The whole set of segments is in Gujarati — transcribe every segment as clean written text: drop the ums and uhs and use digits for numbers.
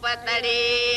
પતડી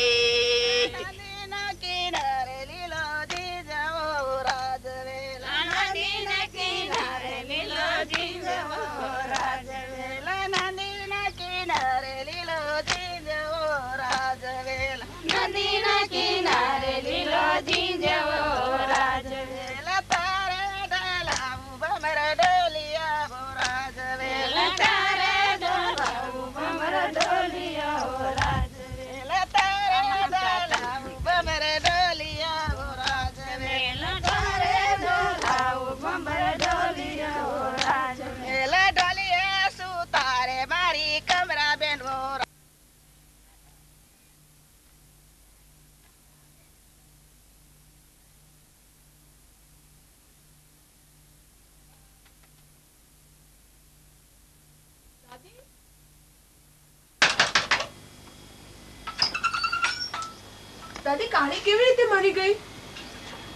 દાદી કાળી કેવી રીતે મરી ગઈ?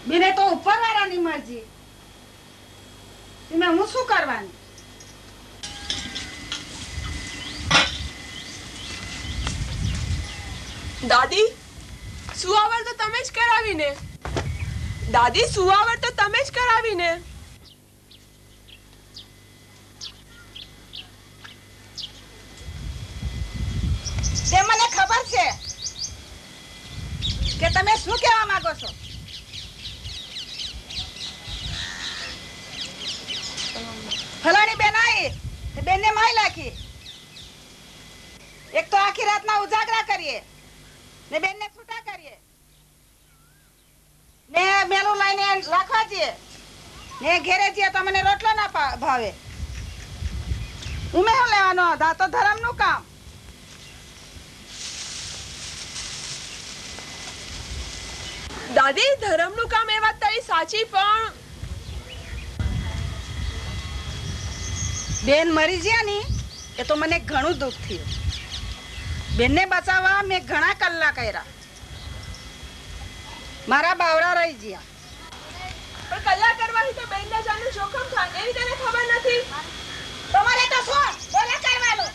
બેને તો ઉપરવાળાની મરજી. એમાં હું શું કરવાનું? દાદી સુવાવર તો તમે જ કરાવીને. દાદી સુવાવર તો તમે જ કરાવીને. તે મને ખબર છે કે તમે શું કહેવા માંગો છો. ફલાણી બેન આવી બેન ને માઈ નાખી. એક તો આખી રાતના ઉજાગરા કરીએ ને બેન ને છૂટા કરીએ ને મેલું લઈને રાખવા જઈએ ને ઘેરે જઈએ તો મને રોટલો ના ભાવે. ઉમે શું લેવાનો હતા? તો ધર્મ નું કામ. દાદી ધર્મનું કામ એ વાત તારી સાચી, પણ બેન મરી ગયા ની એ તો મને ઘણું દુઃખ થયું. બેનને બચાવવા મેં ઘણા કલાક કર્યા. મારા બાવડા રહી ગયા. પણ કલાક કરવાથી તો બેનના જાનનું જોખમ થાય એવી તને ખબર નથી? તમારે તો શું બોલા કરવાનું?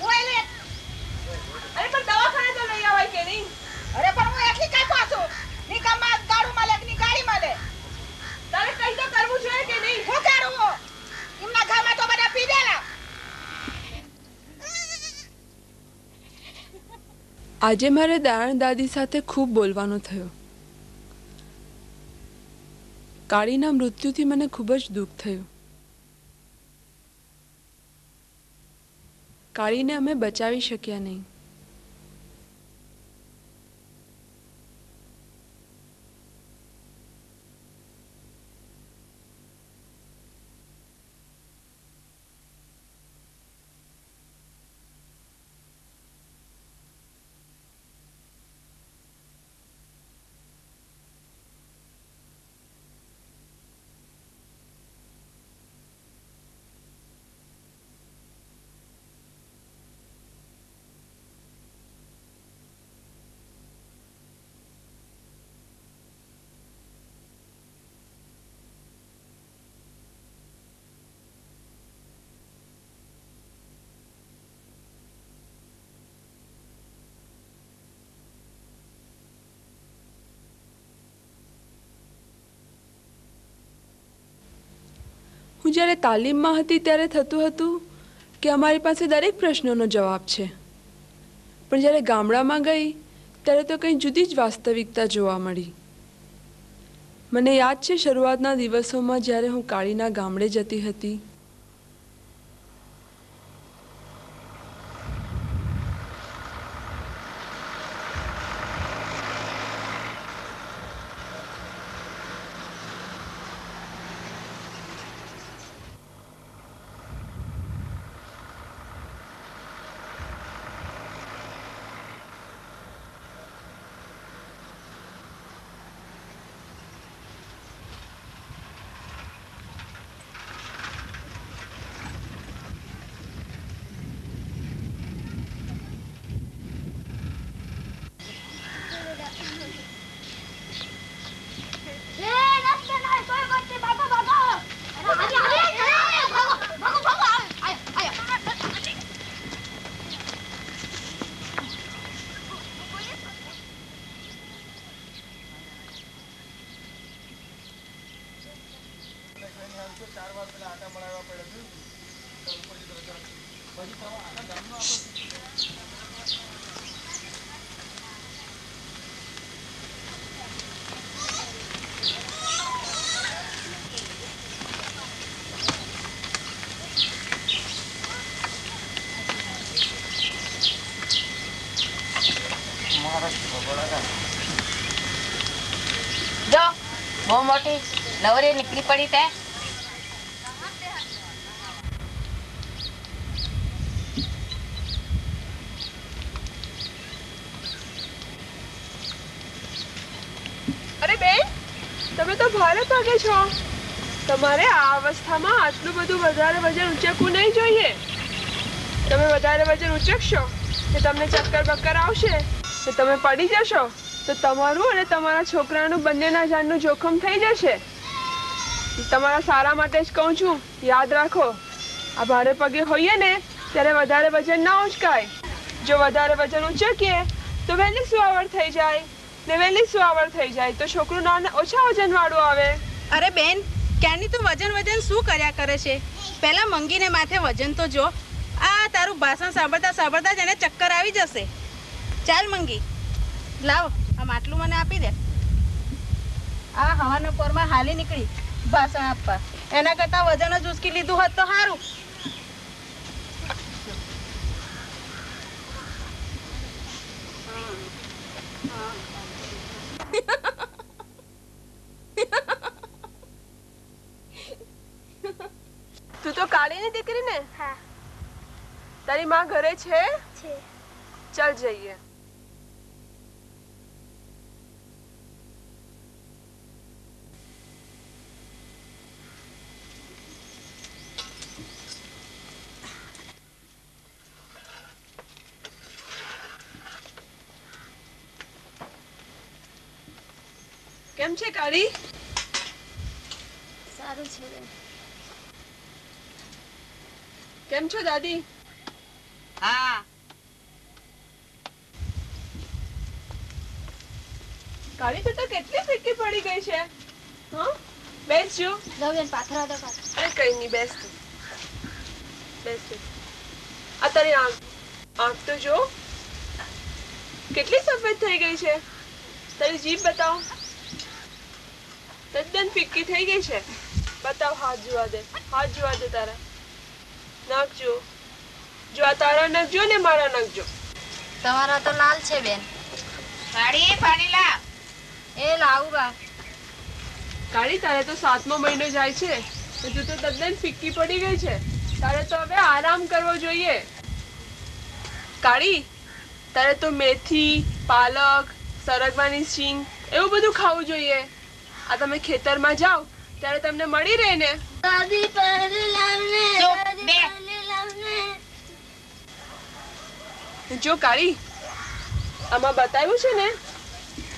ઓય અરે પણ દવાખાને તો લઈ આવાય કે નહીં? અરે પણ હું એકલી કાકો છું. નિકામમાં ગાડું મળે કે ગાડી મળે. તારે કઈ તો કરવું જોઈએ કે નહીં? શું કરવું? એમના ઘરમાં તો બધા પીધેલા. આજે મારે દાણ દાદી સાથે ખૂબ બોલવાનું થયું. કાળીના મૃત્યુથી મને ખૂબ જ દુઃખ થયું. કાળીને અમે બચાવી શક્યા નહીં. હું જ્યારે તાલીમમાં હતી ત્યારે થતું હતું કે અમારી પાસે દરેક પ્રશ્નોનો જવાબ છે, પણ જ્યારે ગામડામાં ગઈ ત્યારે તો કંઈ જુદી જ વાસ્તવિકતા જોવા મળી. મને યાદ છે શરૂઆતના દિવસોમાં જ્યારે હું કાળીના ગામડે જતી હતી. જો બહુ મોટી નવરી નીકળી પડી તે અરે બેન, તમે તો ભારે ભાગે છો. તમારે આ અવસ્થામાં આટલું બધું વધારે વજન ઉચકવું નહીં જોઈએ. તમે વધારે વજન ઉચકશો તો તમને ચક્કર બક્કર આવશે તો તમે પડી જશો તો તમારું અને તમારા છોકરાનું બંનેના જાનનું જોખમ થઈ જશે. તમારા સારા માટે જ કહું છું, યાદ રાખો. આ ભારે પગે હોઈએ ને ત્યારે વધારે વજન ના ઉચકાય. જો વધારે વજન ઉચકીએ તો વહેલી સુવાવડ થઈ જાય ને વહેલી સુવાવડ થઈ જાય તો છોકરું ઓછા વજન વાળું આવે. અરે બેન, ક્યાંની તું વજન શું કર્યા કરે છે? પહેલા મંગીને માથે વજન તો જો. આ તારું ભાષણ સાંભળતા સાંભળતા જ એને ચક્કર આવી જશે. ચાલ મંગી, લાવ આ માટલું મને આપી દે. આ હવાના પોરમાં હાલી નીકળી ભાષણ આપવા, એના કરતા વજન જ ઉચકી લીધું હોત તો સારું. તું તો કાળીની દીકરી ને? હા. તારી માં ઘરે છે? છે. ચાલ જઈએ. કેમ છે કાળી? સારું છે બેન. કેમ છો દાદી? હા કાળી તું તો કેટલી ફીકી પડી ગઈ છે. હા, બેસજો. લો બેન, પાથરા દો પાછળ. અરે કઈ નહીં, બેસ તું. બેસ તું. આ તારી આંખ તો જો કેટલી સફેદ થઈ ગઈ છે. તારી જીભ બતાવ. તદ્દન ફીકી થઈ ગઈ છે. બતાવ, હાથ જોવા દે. હાથ જોવા દે તારા. નખ જો. જો આ તારા નખ જો ને મારા નખ જો. તમારા તો લાલ છે બેન. પાણી પાણી લાવ. એ લાવું બા. કાળી, તારે તો 7મો મહિનો જાય છે તો તું તો તદ્દન ફીકી પડી ગઈ છે. તારે તો હવે આરામ કરવો જોઈએ. કાળી, તારે તો મેથી, પાલક, સરગવાની શીંગ એવું બધું ખાવું જોઈએ. આ તમે ખેતરમાં જાઓ ત્યારે તમને મળી રહે ને. દાદી પાણી લાવને. ચૂપ, દાદી બે. પાણી લાવને. જો કાળી, આમાં બતાવ્યું છે ને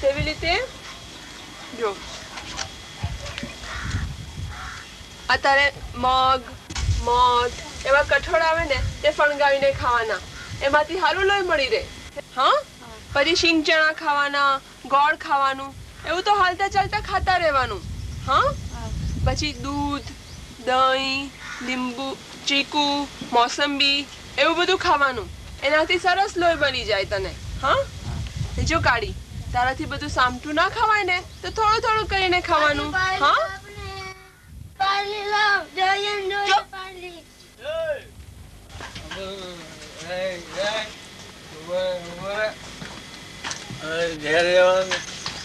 તેવી રીતે જો. આ તારે મગ, મધ એવા કઠોળ આવે ને તે ફણગાવીને ખાવાના. એમાંથી સારું લોહી મળી રહે. હા, પછી શીંગ ચણા ખાવાના, ગોળ ખાવાનું, એવું તો હાલતા ચાલતા ખાતા રહેવાનું. હા, પછી દૂધ, દહીં, લીંબુ, ચીકુ, મોસંબી એવું બધું ખાવાનું. એનાથી સરસ લોહી બની જાય તને. હા, જો કાળી, તારાથી બધું સામટું ના ખવાય ને તો થોડું થોડું કરીને ખાવાનું. હા, પાણી લાવ. જોઈએ જોઈએ પાણી.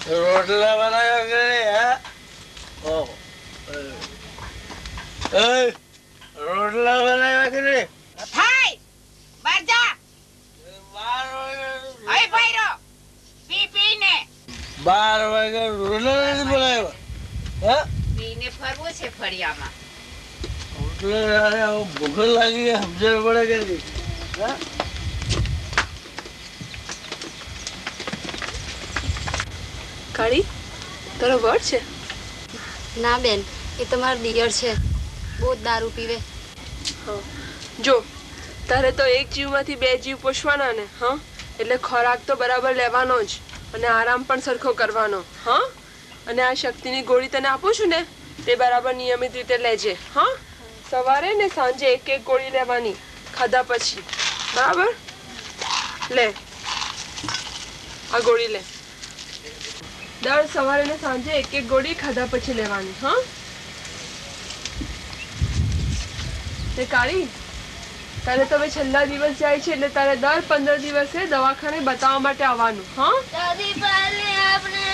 રોટલા બનાવ્યા કરે. રોટલા બનાવ્યા કરે. થાય બહાર જા. 12 હવે ભાઈરો પી પીને 12 વાગે રોટલા નથી બનાવ્યા. હા, પીને ફરવું છે ફળિયામાં. રોટલા ભૂખ લાગી સમજણ પડે કે હા. કાળી, તારો વડ છે? ના બેન, એ તમારો દિયર છે. બહુ જ દારૂ પીવે. હા, જો તારે તો એક જીવમાંથી 2 જીવ પોષવાના ને. હા, એટલે ખોરાક તો બરાબર લેવાનો જ અને આરામ પણ સરખો કરવાનો. હા, અને આ શક્તિની ગોળી તને આપું છું ને તે બરાબર નિયમિત રીતે લેજે. હા, સવારે ને સાંજે એક એક ગોળી લેવાની ખાધા પછી, બરાબર? લે આ ગોળી લે. દર સવારે ને સાંજે એક એક ગોળી ખાધા પછી લેવાની. હા તે કાળી, તારે તો હવે છેલ્લા દિવસ જાય છે એટલે તારે દર 15 દિવસે દવાખાને બતાવવા માટે આવવાનું. હા દાદી પાયલી આપણે,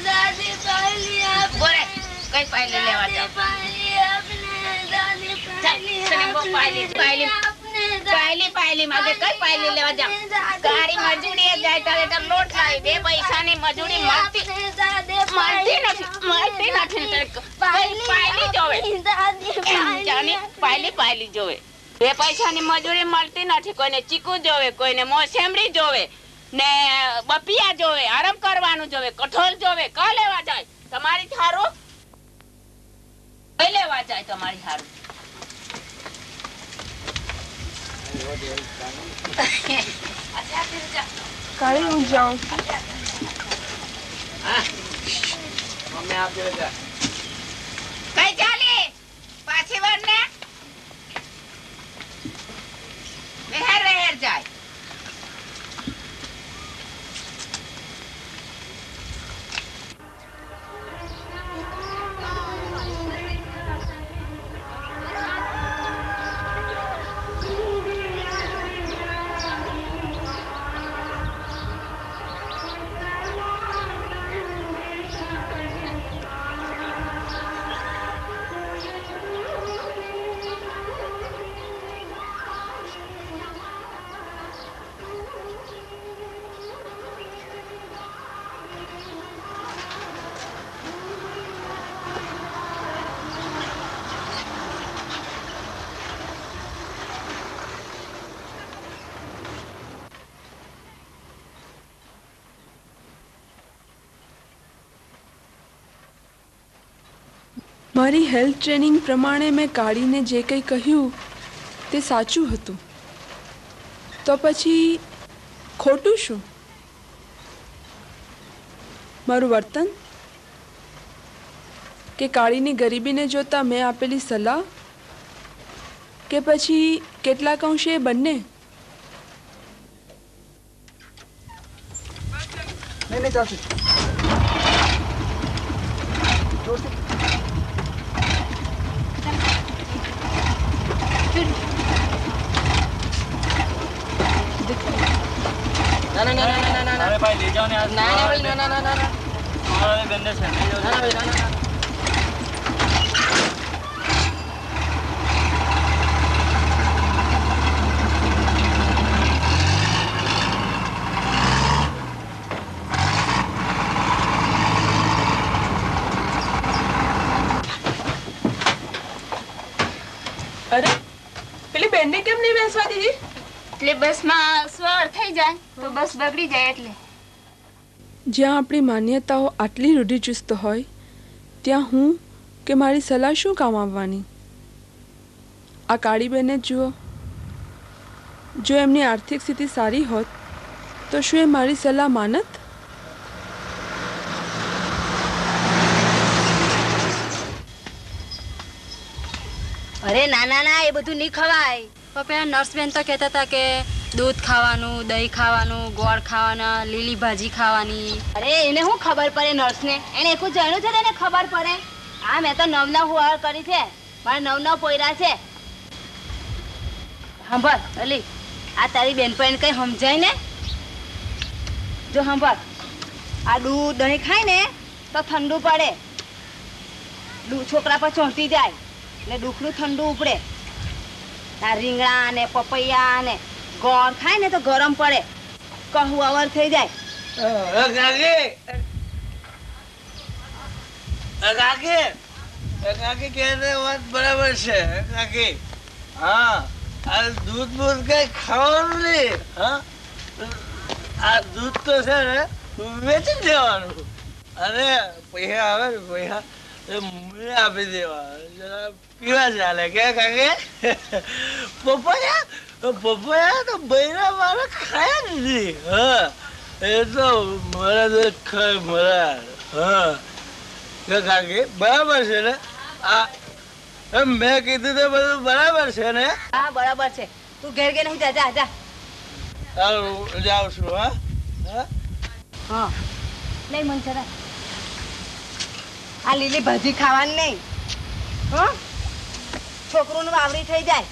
દાદી પાયલી આપણે, બોલે કઈ પાયલી લેવા જાવ? પાયલી આપણે, દાદી પાયલી પાયલી માગે કઈ પાયલી લેવા જાવ? તારી મજૂરી જાય તારે તો લોટ લાવી 2 પૈસાની મજૂરી મળતી નથી. પાયલી જોવે પાયલી જોવે. 2 પૈસાની મજૂરી મળતી નથી. કોઈને ચીકુ જોવે, કોઈને મોસંબડી જોવે, ને બપિયા જોવે, આરામ કરવાનું જોવે, કઠોળ જોવે. કા લેવા જાય તમારી હારું? કઈ લેવા જાય તમારી હારું? કાળી હું જાઉં. કઈ ચાલી પાછી વાર ને રહેર જાય. મારી હેલ્થ ટ્રેનિંગ પ્રમાણે મેં કાળીને જે કંઈ કહ્યું તે સાચું હતું, તો પછી ખોટું શું? મારું વર્તન કે કાળીની ગરીબીને જોતા મેં આપેલી સલાહ, કે પછી કેટલાક અંશે બંને? नहीं चाची ना ना ना ना ना ना अरे भाई ले जाओ ने आज ना ना भाई ना ना ना ना हमारे गंदे से ले जाओ ना भाई ना ना અરે પેલી બેનને કેમ નહીં બેસવા દીધી? એટલે બસમાં સ્વર થઈ જાય તો બસ બગડી જાય એટલે. જ્યાં આપણી માન્યતાઓ આટલી રૂઢિચુસ્ત હોય ત્યાં હું કે મારી સલાહ શું કામ આવવાની? આ કાળીબેને જ જુઓ, જો એમની આર્થિક સ્થિતિ સારી હોત તો શું એ મારી સલાહ માનત? અરે ના ના ના, એ બધું નહીં ખવાય. પપ્પા નર્સબેન તો કહેતા હતા કે દૂધ ખાવાનું, દહીં ખાવાનું, ગોળ ખાવાના, લીલી ભાજી ખાવાની. અરે એને શું ખબર પડે નર્સને? એને એકું જાણ્યું છે એને ખબર પડે? હા, મેં તો નવ હુવાર કરી છે, મારે 9 પોયરા છે. સાંભળ અલી, આ તારી બેનપણી કઈ સમજાય ને? જો સાંભળ, આ દૂધ દહીં ખાય ને તો ઠંડુ પડે, છોકરા પર ચોંટી જાય ને દુખનું ઠંડુ ઉપડે. આ રીંગણા ને પપૈયા ને ગોળ ખાય ને તો ગરમ પડે, કહું અવર થઈ જાય. કાકી कहते बात बराबर છે કાકી. હા, આ દૂધ બૂધ કઈ ખાવાનું નહીં. હા, આ દૂધ તો છે ને વેચી દેવાનું, અને પૈસા આવે ને પૈસા મને આપી દેવા, જરા પીવા ચાલે કે કાકી. પપૈયા તો બૈરા મારે ખાયા નથી. હા, એ તો મારા તો ખાય મરા. હા કાકી બરાબર છે ને. આ મેં કીધું તો બધું બરાબર છે ને? હા બરાબર છે. તું ઘેર કે નહીં જા જા જા. સારું જાઉં છું. હા હા નહીં મન છે આ લીલી ભાજી ખાવાની નહીં. હા છોકરોનું વાવડી થઈ જાય.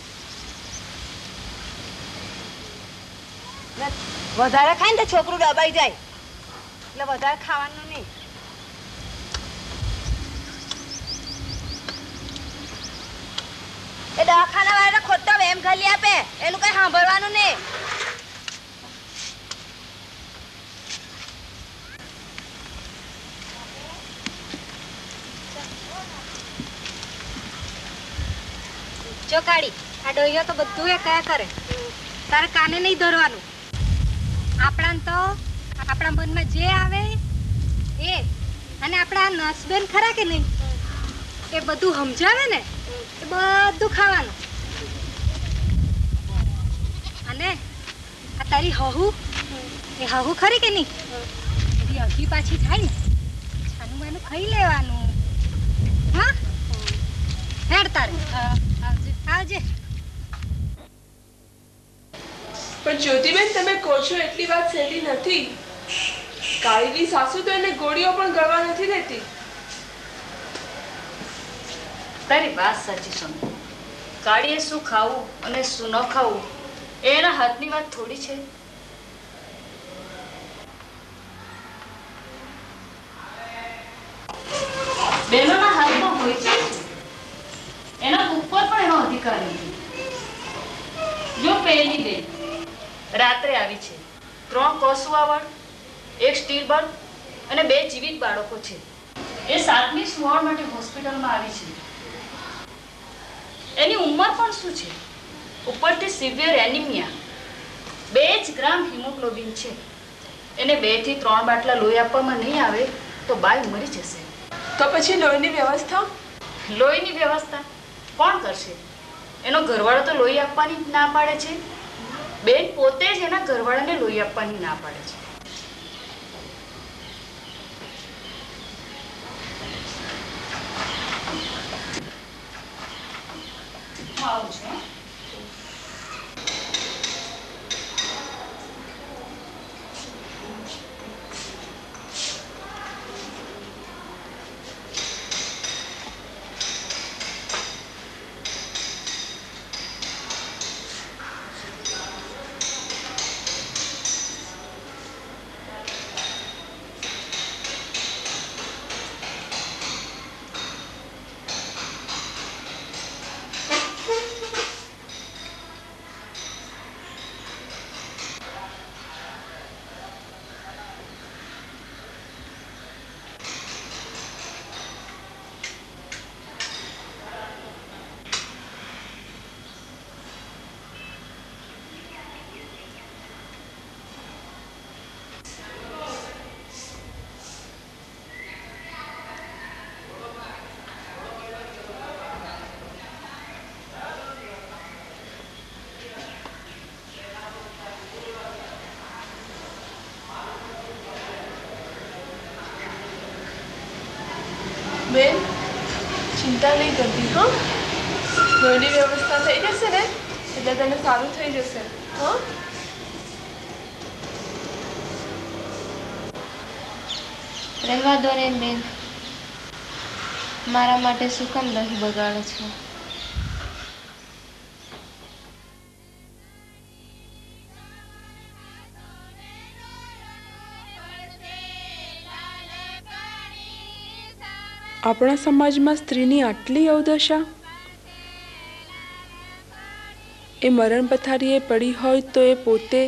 વધારે ખાય ને તો છોકરું દબાઈ જાય એટલે વધારે ખાવાનું નહીં. એ દવાખાના વાળા ખોટા એમ ખાલી આપે એનું કઈ સાંભળવાનું નહીં. જો કાઢી આ ડોહીઓ તો બધું એ કયા કરે. તારે કાને નહીં ધરવાનું. આપણાને તો આપણા મનમાં જે આવે એ અને આપણા નસબેન ખરા કે નહીં એ બધું સમજાવે ને એ બધું ખાવાનું. અને આ તારી હહુ એ હહુ ખરી કે નહીં એની અઘી પાછી થાય ને આનું માનું ખાઈ લેવાનું. હા હેડ તારે આવજે. પણ જ્યોતિબેન તમે કહો છો એટલી વાત સહેલી નથી. કાળીની સાસુ તો એને ગોળીઓ પણ ગળવા નથી દેતી. તારી વાત સાચી સમજ. કાળીએ શું ખાવું અને શું ન ખાવું એ એના હાથની વાત થોડી છે. બહેનોના હાથમાં હોય છે એના ઉપર પણ એનો અધિકાર નથી. જો પહેલી બેન રાત્રે આવી છે, 3 કસુઆવડ, 1 સ્ટીલ બલ્બ અને 2 જીવિત બાળકો છે. એ 7મી સુવર્ણ માટે હોસ્પિટલમાં આવી છે. એની ઉંમર પણ શું છે? ઉપરથી સિવિયર એનિમિયા, 2 જ ગ્રામ હિમોગ્લોબિન છે. એને 2 થી 3 બાટલા લોહી આપવામાં નહીં આવે તો બાઈ મરી જશે. તો પછી લોહીની વ્યવસ્થા? લોહીની વ્યવસ્થા કોણ કરશે? એનો ઘરવાળો તો લોહી આપવાની ના પાડે છે. બેન પોતે જ એના ઘરવાળાને લોહી આપવાની ના પાડે છે. આવું છે. બેન ચિંતા નહીં કરતી. હા લોહીની વ્યવસ્થા થઈ જશે ને એટલે તને સારું થઈ જશે. હા રહેવા દો ને બેન. મારા માટે શું કામ લોહી બગાડો છો? આપણા સમાજમાં સ્ત્રીની આટલી અવદશા. એ મરણ પથારીએ પડી હોય તો એ પોતે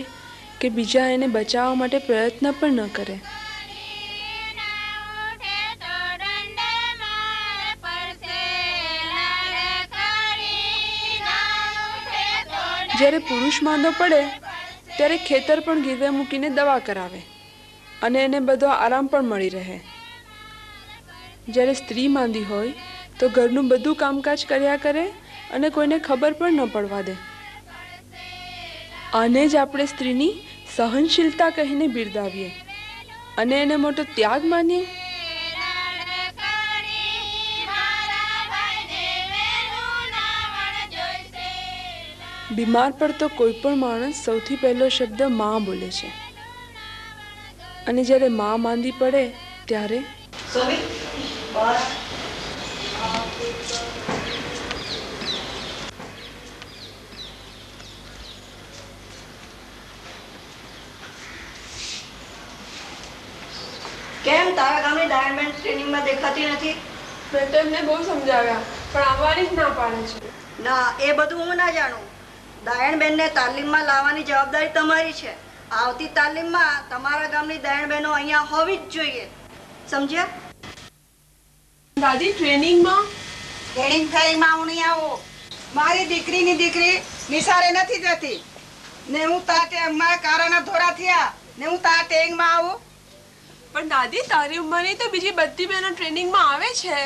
કે બીજા એને બચાવવા માટે પ્રયત્ન પણ ન કરે. જ્યારે પુરુષ માંદો પડે ત્યારે ખેતર પણ ગીરવે મૂકીને દવા કરાવે અને એને બધો આરામ પણ મળી રહે. જ્યારે સ્ત્રી માંદી હોય તો ઘરનું બધું કામકાજ કર્યા કરે અને કોઈને ખબર પણ ન પડવા દે. આને જ આપણે સ્ત્રીની સહનશીલતા કહીને બિરદાવીએ અને એને મોટો ત્યાગ માનીએ. બીમાર પડતો કોઈ પણ માણસ સૌથી પહેલો શબ્દ માં બોલે છે, અને જ્યારે માં માંદી પડે ત્યારે કેમ તારા ગામની ડાયમંડ ટ્રેનિંગમાં દેખાતી નથી? મેં તો એમને બહુ સમજાવ્યા પણ આવવાની જ ના પાડે છે. ના, એ બધું હું ના જાણું. દાયણબેનને તાલીમમાં લાવવાની જવાબદારી તમારી છે. આવતી તાલીમમાં તમારા ગામની દાયણબેનો અહીંયા હોવી જ જોઈએ, સમજ્યા? દાદી ટ્રેનિંગમાં હું નહીં આવું. મારી દીકરીની દીકરી નિશાળે નથી જતી ને હું તાટે મારા કારાના ધોરા થયા ને હું તા ટેંગમાં આવું. પણ દાદી તારી ઉંમરની તો બીજી બધી બહેનો ટ્રેનિંગમાં આવે છે.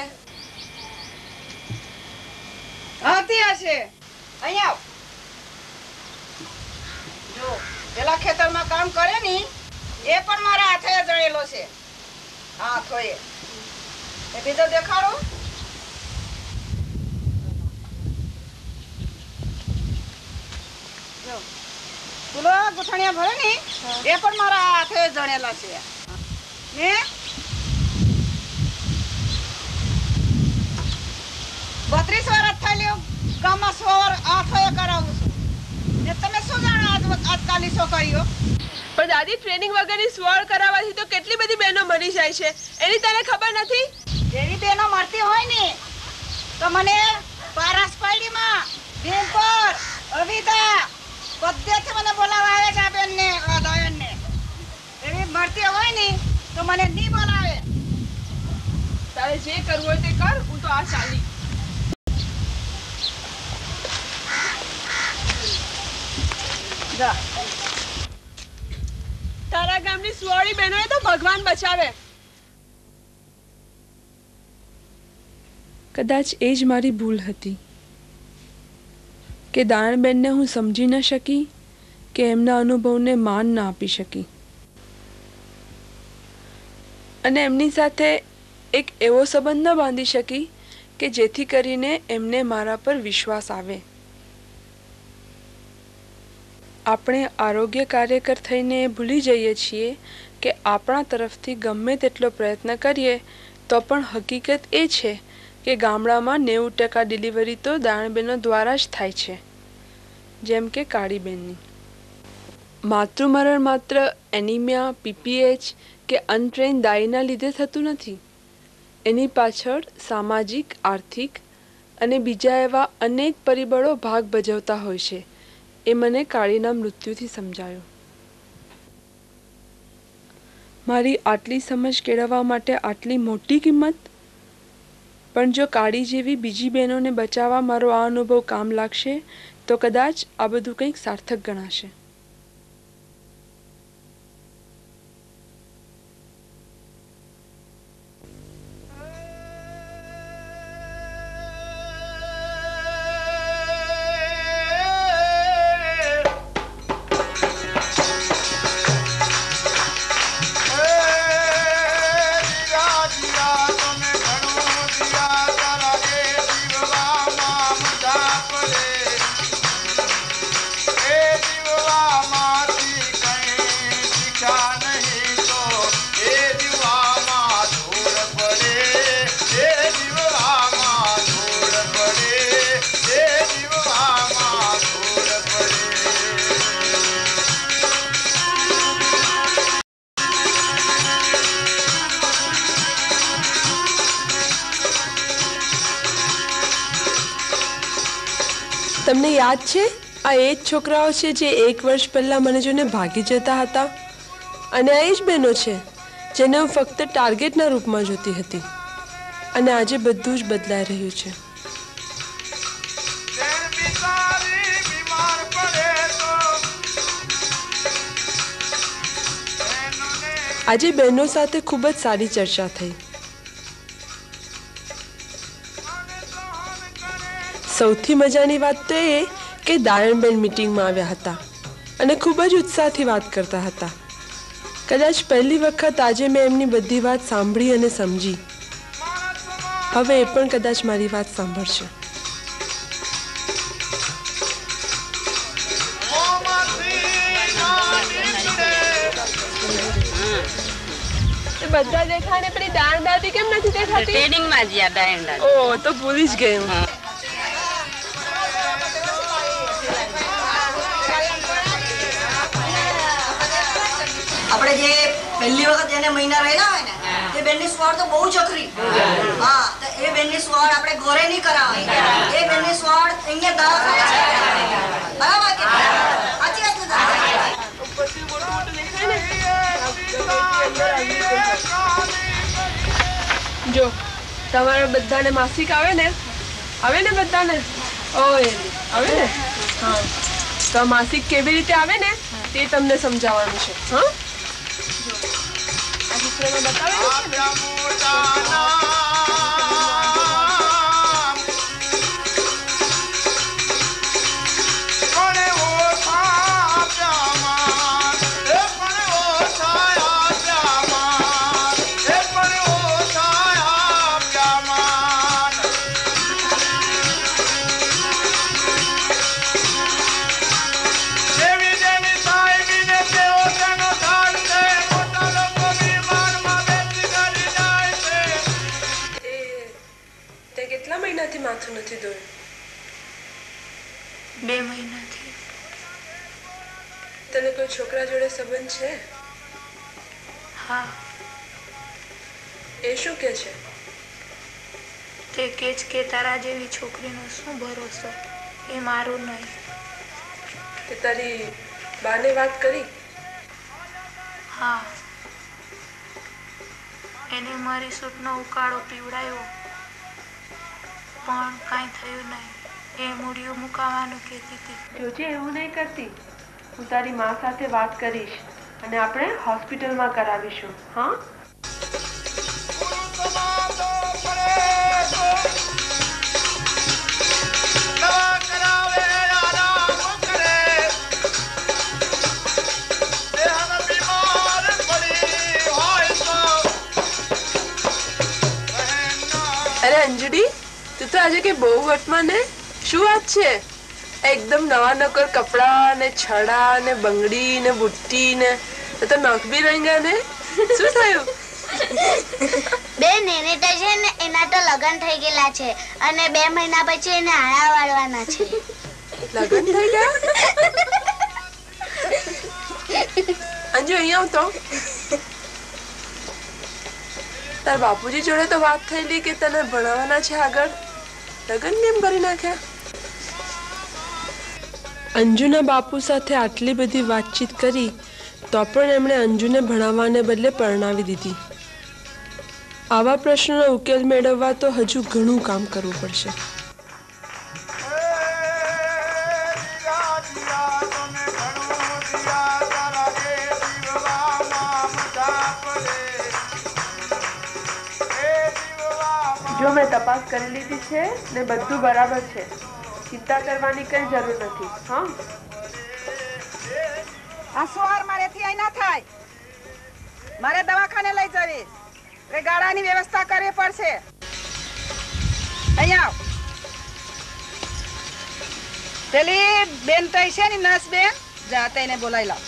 આવતી હશે. અહીંયા આવ. જો પેલા ખેતરમાં કામ કરે ને એ પણ મારા હાથે જડેલો છે. હા થોયે એ બીજો દેખાડો. જો તુલો ગુઠણિયા ભરે ને એ પણ મારા હાથે જણેલા છે ને 32 વર્ષ થઈ લ્યો ગામમાં 100 આઠોએ કરાવું છું ને તમે શું જાણો આજકાલની છોકરીઓ? પણ દાદી ટ્રેનિંગ વગરની સ્વર કરાવવાથી તો કેટલી બધી બહેનો મરી જાય છે, એની તને ખબર નથી? એવી બહેનો મળતી હોય ને તો મને પારસપાડીમાં ભીમપર અવિતા બધેથી મને બોલાવા આવે છે આ બેનને આ દાયણને. એવી મળતી હોય ને તો મને નહીં બોલાવે. તારે જે કરવું હોય તે કર, હું તો આ ચાલી. તારા ગામની સુવાળી બહેનોએ તો ભગવાન બચાવે. કદાચ એ જ મારી ભૂલ હતી કે દાણબેનને હું સમજી ન શકી કે એમના અનુભવને માન ન આપી શકી, અને એમની સાથે એક એવો સંબંધ ન બાંધી શકી કે જેથી કરીને એમને મારા પર વિશ્વાસ આવે. આપણે આરોગ્ય કાર્યકર થઈને ભૂલી જઈએ છીએ કે આપણા તરફથી ગમે તેટલો પ્રયત્ન કરીએ તો પણ હકીકત એ છે કે ગામડામાં 90% ડિલિવરી તો દાણબેનો દ્વારા જ થાય છે, જેમ કે કાળીબેનની. માતૃમરણ માત્ર એનિમિયા, પીપીએચ કે અનટ્રેન દાઈના લીધે થતું નથી. એની પાછળ સામાજિક, આર્થિક અને બીજા એવા અનેક પરિબળો ભાગ ભજવતા હોય છે. એ મને કાળીના મૃત્યુથી સમજાયું. મારી આટલી સમજ કેળવવા માટે આટલી મોટી કિંમત? પણ જો કાળી જેવી બીજી બહેનોને બચાવવા મારો આ અનુભવ કામ લાગશે તો કદાચ આ બધું કંઈક સાર્થક ગણાશે. તમને યાદ છે આ એ જ છોકરાઓ છે જે 1 વર્ષ પહેલાં મને જોઈને ભાગી જતા હતા, અને આ એ જ બહેનો છે જેને હું ફક્ત ટાર્ગેટના રૂપમાં જોતી હતી, અને આજે બધું જ બદલાઈ રહ્યું છે. આજે બહેનો સાથે ખૂબ જ સારી ચર્ચા થઈ. સૌથી મજાની વાત તો એ કે દાયણબેન મીટિંગમાં આવ્યા હતા અને ખૂબ જ ઉત્સાહથી વાત કરતા હતા. કદાચ પહેલી વખત આજે મેં એમની બધી વાત સાંભળી અને સમજી. હવે એ પણ કદાચ મારી વાત સાંભળશે. બધા દેખાય ને પેલી દાણ દાદી કેમ નથી દેખાતી? ટ્રેનિંગ માં જ્યાં દાણ દાદી. ઓ તો ભૂલી જ ગઈ હું. આપણે જે પહેલી વખત એને મહિના રહેલા હોય ને તે બેનની સ્વાડ તો બહુ જખરી. હા તો એ બેનની સ્વાડ આપણે ઘરે નહીં કરાવવાની. એ બેનની સ્વાડ અહીંયા દવાખાને બરાબર કે સાચી વાત દાદા? ઉપરથી મોટું મોટું દેખાય ને. જો તમારે બધાને માસિક આવે ને બધાને? ઓય આવે ને? હા તો માસિક કેવી રીતે આવે ને તે તમને સમજાવવાનું છે. હા આ ચિત્રમાં બતાવેલું છે ને? માથું નથી ધોયું? 2 મહિનાથી. તને કોઈ છોકરા જોડે સંબંધ છે? હા. એ શું કે છે? તે કે છે કે તારા જેવી છોકરીનો શું ભરોસો, એ મારું નહીં. તે તારી બાને વાત કરી? હા. એને મારી સૂટનો ઉકાળો પીવડાયો પણ કાંઈ થયું નહીં. એ મૂળિયું મુકાવાનું કહેતી હતી. જોજે એવું નહીં કરતી. હું તારી મા સાથે વાત કરીશ અને આપણે હોસ્પિટલમાં કરાવીશું. હા અરે અંજુડી, તું તો આજે કઈ બહુ વટમાં ને? શું વાત છે? એકદમ નવા નકર કપડા ને છડા ને બંગડી ને બુટ્ટી ને તો નખ બી રંગા ને. શું થયું? બેન એને તો છે ને એના તો લગન થઈ ગયેલા છે અને 2 મહિના પછી એને આળા વાળવાના છે. લગન થઈ ગયા? અંજુ અહીંયા આવ તો. તાર બાપુજી જોડે તો વાત થયેલી કે તને ભણાવવાના છે આગળ. લગન કેમ કરી નાખ્યા? અંજુના બાપુ સાથે આટલી બધી વાતચીત કરી તો પણ એમણે અંજુને ભણાવવાને બદલે પરણાવી દીધી. આવા પ્રશ્નોનો ઉકેલ મેળવવા તો હજુ ઘણું કામ કરવું પડશે. જો મેં તપાસ કરી લીધી છે ને બધું બરાબર છે. ચિંતા કરવાની કઈ જરૂર નથી. હા આ સવાર મારેથી અહીં ના થાય. મારે દવાખાને લઈ જવી. એ ગાડાની વ્યવસ્થા કરવી પડશે. અહીંયા આવ. પેલી બેન તો છે ને નર્સ બેન, જા તેને બોલાવી લાવ.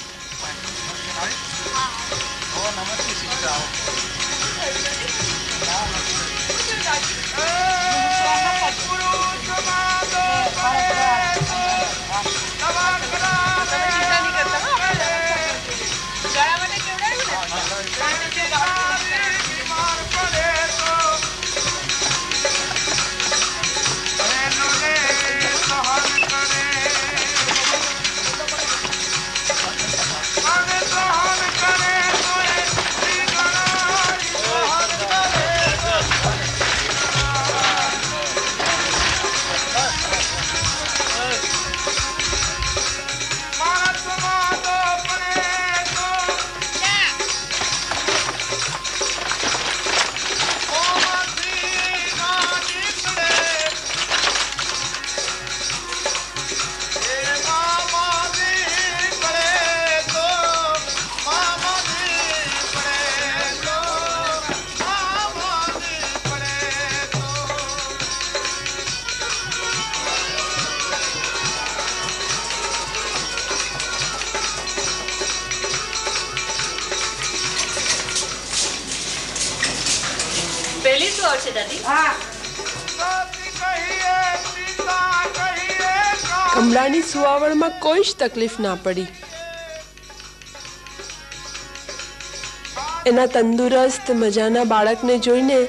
પડશે દાદી. હા કમળાની સુવાવડમાં કોઈ જ તકલીફ ના પડી. એના તંદુરસ્ત મજાના બાળકને જોઈને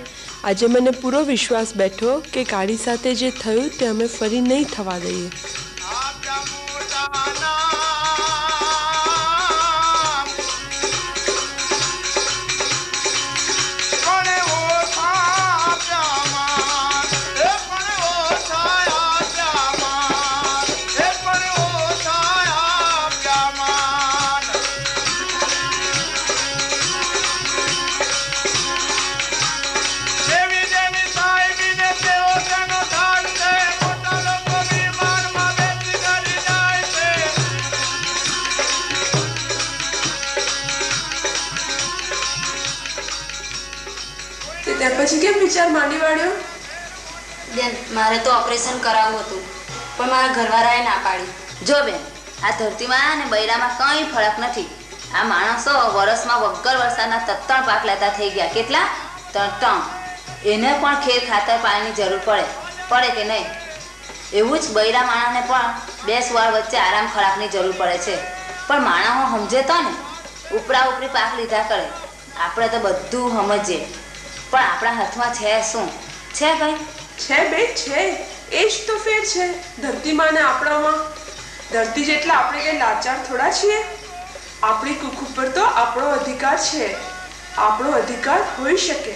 આજે મને પૂરો વિશ્વાસ બેઠો કે કાળી સાથે જે થયું તે અમે ફરી નહીં થવા દઈએ. પછી કેમ વિચાર માંડી વાળ્યો? બેન, મારે તો ઓપરેશન કરાવવું હતું, પણ મારા ઘરવાળાએ ના પાડી. જો બેન, આ ધરતીમાં અને બૈરામાં કંઈ ફરક નથી. આ માણસો વર્ષમાં વગર વરસાદના 3 પાક લેતા થઈ ગયા. કેટલા? 3. એને પણ ખેત ખાતર પાણીની જરૂર પડે કે નહીં? એવું જ બૈરા માણસને પણ 2 સુવાળ વચ્ચે આરામ ખોરાકની જરૂર પડે છે. પણ માણસો સમજે તો ને, ઉપરા ઉપરી પાક લીધા કરે. આપણે તો બધું સમજીએ, પણ આપણા હાથમાં છે શું? છે કઈ? છે બેન, છે. એ જ તો ફેર છે ધરતીમાં ને આપણામાં. ધરતી જેટલા આપણે કઈ લાચાર થોડા છીએ. આપણી કુખ ઉપર તો આપણો અધિકાર છે. આપણો અધિકાર હોઈ શકે.